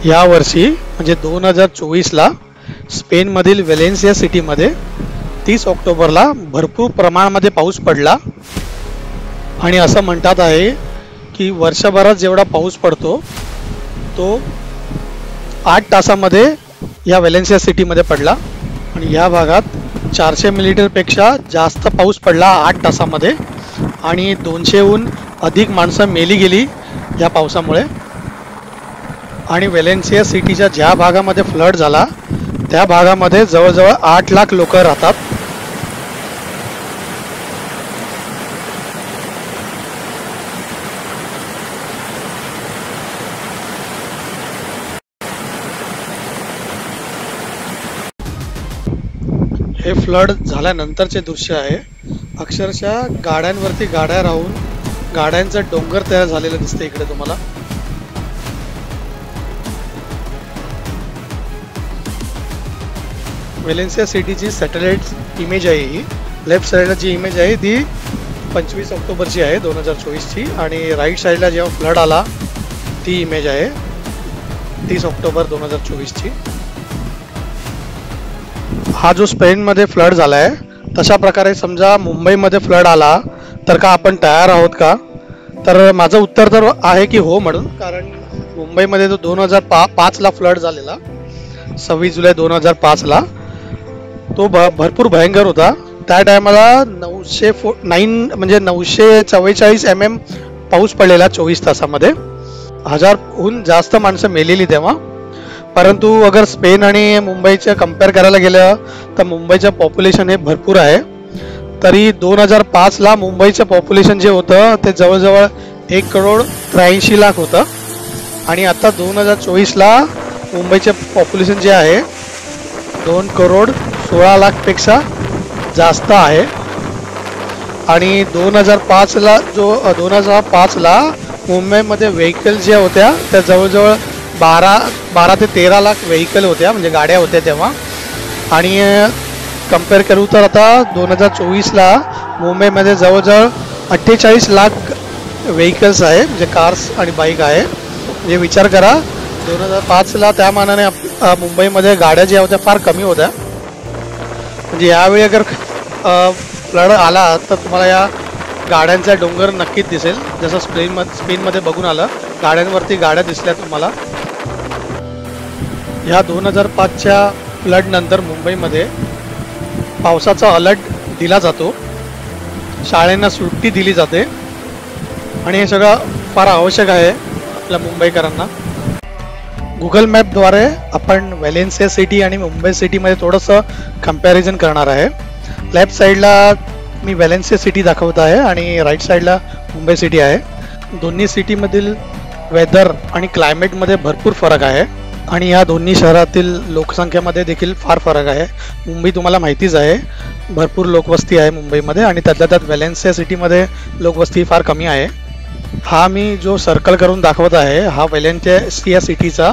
या वर्षी म्हणजे 2024ला स्पेनमधील व्हॅलेन्सिया सिटीमध्ये 30 ऑक्टोबरला भरपूर प्रमाणामध्ये पाऊस पडला आणि असं म्हणतात आहे की वर्षभरात जेवढा पाऊस पडतो तो 8 तासामध्ये या व्हॅलेन्सिया सिटीमध्ये पडला आणि या भागात 400 मिलीमीटरपेक्षा जास्त पाऊस पडला 8 तासामध्ये आणि 200हून अधिक माणसं मेली गेली या पावसामुळे। आणि व्हॅलेन्सिया सिटीच्या ज्या भागामध्ये फ्लड झाला त्या भागामध्ये जवळजवळ 8 लाख लोक राहतात। हे फ्लड झाल्यानंतरचे दृश्य आहे। अक्षरशः गाड्यांवरती गाड्या राहून गाड्यांचा डोंगर तयार झालेला दिसते इकडे तुम्हाला। व्हॅलेन्सिया सिटीची सॅटेलाइट इमेज आहे ही। लेफ्ट साईडला जी इमेज आहे ती 25 ऑक्टोबरची आहे 2024ची आणि राईट साईडला जेव्हा फ्लड आला ती इमेज आहे 30 ऑक्टोबर 2024ची। हा जो स्पेनमध्ये फ्लड झाला आहे तशा प्रकारे समजा मुंबईमध्ये फ्लड आला तर का आपण तयार आहोत का? तर माझं उत्तर तर आहे की हो म्हणून, कारण मुंबईमध्ये तो 2005ला फ्लड झालेला 26 जुलै 2005ला तो भरपूर भयंकर होता। त्या टायमाला 944 mm पाऊस पडलेला 24 तासामध्ये। 1000हून जास्त माणसं मेलेली तेव्हा। परंतु अगर स्पेन आणि मुंबईच्या कंपेअर करायला गेलं तर मुंबईचं पॉप्युलेशन हे भरपूर आहे। तरी 2005ला मुंबईचं पॉप्युलेशन जे होतं ते जवळजवळ 1,83,00,000 होतं आणि आता 2024ला मुंबईचे पॉप्युलेशन जे आहे 2,16,00,000 पेक्षा जास्त आहे। आणि 2005ला मुंबईमध्ये व्हेकल ज्या होत्या त्या जवळजवळ 12 ते 13 लाख व्हेकल होत्या म्हणजे गाड्या होत्या तेव्हा। आणि कंपेअर करू तर आता 2024ला मुंबईमध्ये जवळजवळ 48 लाख व्हेकल्स आहे म्हणजे कार्स आणि बाईक आहे। म्हणजे विचार करा 2005ला त्या मानाने मुंबईमध्ये गाड्या ज्या होत्या फार कमी होत्या। म्हणजे यावेळी अगर फ्लड आला तर तुम्हाला या गाड्यांचा डोंगर नक्कीच दिसेल, जसं स्पेनमध्ये बघून आलं गाड्यांवरती गाड्या दिसल्या तुम्हाला। ह्या 2005च्या फ्लड नंतर मुंबईमध्ये पावसाचा अलर्ट दिला जातो, शाळांना सुट्टी दिली जाते आणि हे सगळं फार आवश्यक आहे आपल्या मुंबईकरांना। गुगल मॅपद्वारे आपण व्हॅलेन्सिया सिटी आणि मुंबई सिटीमध्ये थोडंसं कंपॅरिझन करणार आहे। लेफ्ट साईडला मी व्हॅलेन्सिया सिटी दाखवत आहे आणि राईट साईडला मुंबई सिटी आहे। दोन्ही सिटीमधील वेदर आणि क्लायमेटमध्ये भरपूर फरक आहे आणि या दोन्ही शहरातील लोकसंख्येमध्ये देखील फार फरक आहे। मुंबई तुम्हाला माहितीच आहे भरपूर लोकवस्ती आहे मुंबईमध्ये आणि त्यातल्या त्यात व्हॅलेन्सिया सिटीमध्ये लोकवस्ती फार कमी आहे। हा मी जो सर्कल करून दाखवत आहे हा व्हॅलेन्सिया सिटीचा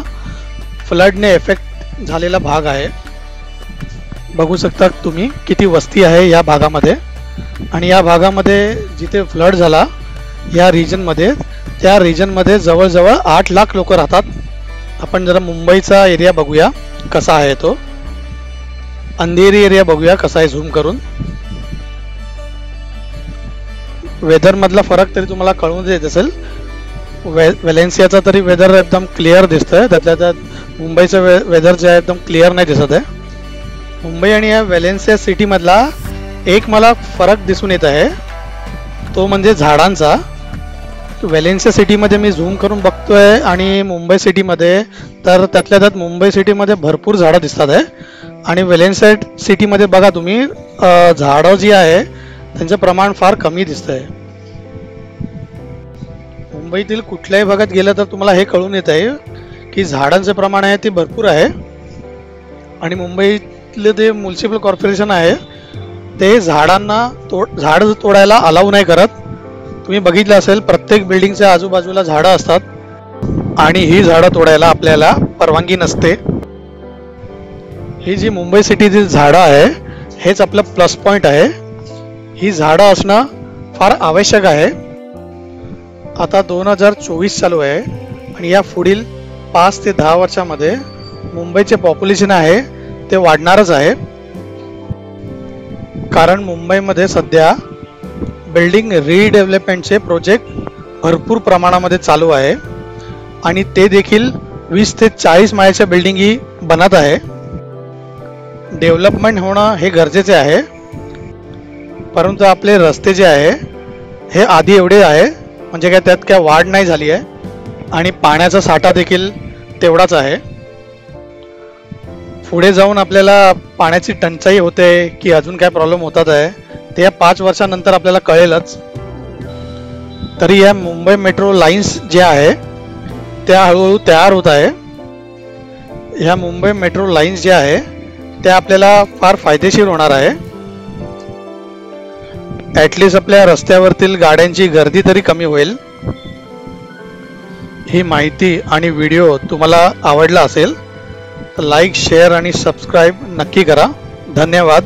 फ्लडने इफेक्ट झालेला भाग आहे। बघू शकता तुम्ही किती वस्ती आहे या भागामध्ये आणि या भागामध्ये जिथे फ्लड झाला या रिजनमध्ये त्या रिजनमध्ये जवळजवळ 8 लाख लोक राहतात। आपण जरा मुंबईचा एरिया बघूया कसा आहे, तो अंधेरी एरिया बघूया कसा आहे झूम करून। वेदर मधला फरक तरी तुम्हाला कळून देत असेल। व्हॅलेन्सियाचा तरी वेदर एकदम क्लिअर दिसतंय, त्यातल्या त्यात मुंबईचं वेदर जे आहे एकदम क्लिअर नाही दिसत आहे। मुंबई आणि या व्हॅलेन्सिया सिटी मधला एक मला फरक दिसून येत आहे तो म्हणजे झाडांचा। व्हॅलेन्सिया सिटीमध्ये मी झूम करून बघतोय आणि मुंबई सिटीमध्ये तर त्यातल्या त्यात मुंबई सिटीमध्ये भरपूर झाडं दिसतात आहे आणि व्हॅलेन्सिया सिटीमध्ये बघा तुम्ही झाडं जी आहे त्यांचं प्रमाण फार कमी दिसतंय। मुंबईतील कुठल्याही भागात गेलं तर तुम्हाला हे कळून येत आहे की झाडांचे प्रमाण आहे ते भरपूर आहे आणि मुंबईतले जे म्युनिसिपल कॉर्पोरेशन आहे ते झाडांना झाड तोडायला अलाउ नाही करत। तुम्ही बघितलं असेल प्रत्येक बिल्डिंगच्या आजूबाजूला झाडं असतात आणि ही झाडं तोडायला आपल्याला परवानगी नसते। ही जी मुंबई सिटीतील झाडं आहे हेच आपलं प्लस पॉइंट आहे। ही झाडं असणं फार आवश्यक आहे। आता 2024 चालू आहे आणि या पुढील 5 ते 10 वर्षामध्ये मुंबईचे पॉप्युलेशन आहे ते वाढणारच आहे, कारण मुंबईमध्ये सध्या बिल्डिंग रिडेव्हलपमेंटचे प्रोजेक्ट भरपूर प्रमाणामध्ये चालू आहे आणि ते देखील 20 ते 40 माळ्याच्या बिल्डिंगी बनत आहे. डेव्हलपमेंट होणं हे गरजेचे आहे, परंतु आपले रस्ते जे आहे हे आधी एवढे आहे म्हणजे काय त्यात काय वाढ नाही झाली आहे आणि पाण्याचा साठा देखील तेवढाच आहे. पुढे जाऊन आपल्याला पाण्याची टंचाई होते की अजून काय प्रॉब्लेम होतात आहे ते या 5 वर्षानंतर आपल्याला कळेलच. तरी या मुंबई मेट्रो लाईन्स जे आहे त्या हळूहळू तयार होत आहे. ह्या मुंबई मेट्रो लाईन्स जे आहे त्या आपल्याला फार फायदेशीर होणार आहे. ॲटलिस्ट आपल्या रस्त्यावरतील गाड्यांची गर्दी तरी कमी होईल. ही माहिती आणि व्हिडिओ तुम्हाला आवडला असेल तर लाईक, शेअर आणि सबस्क्राईब नक्की करा. धन्यवाद.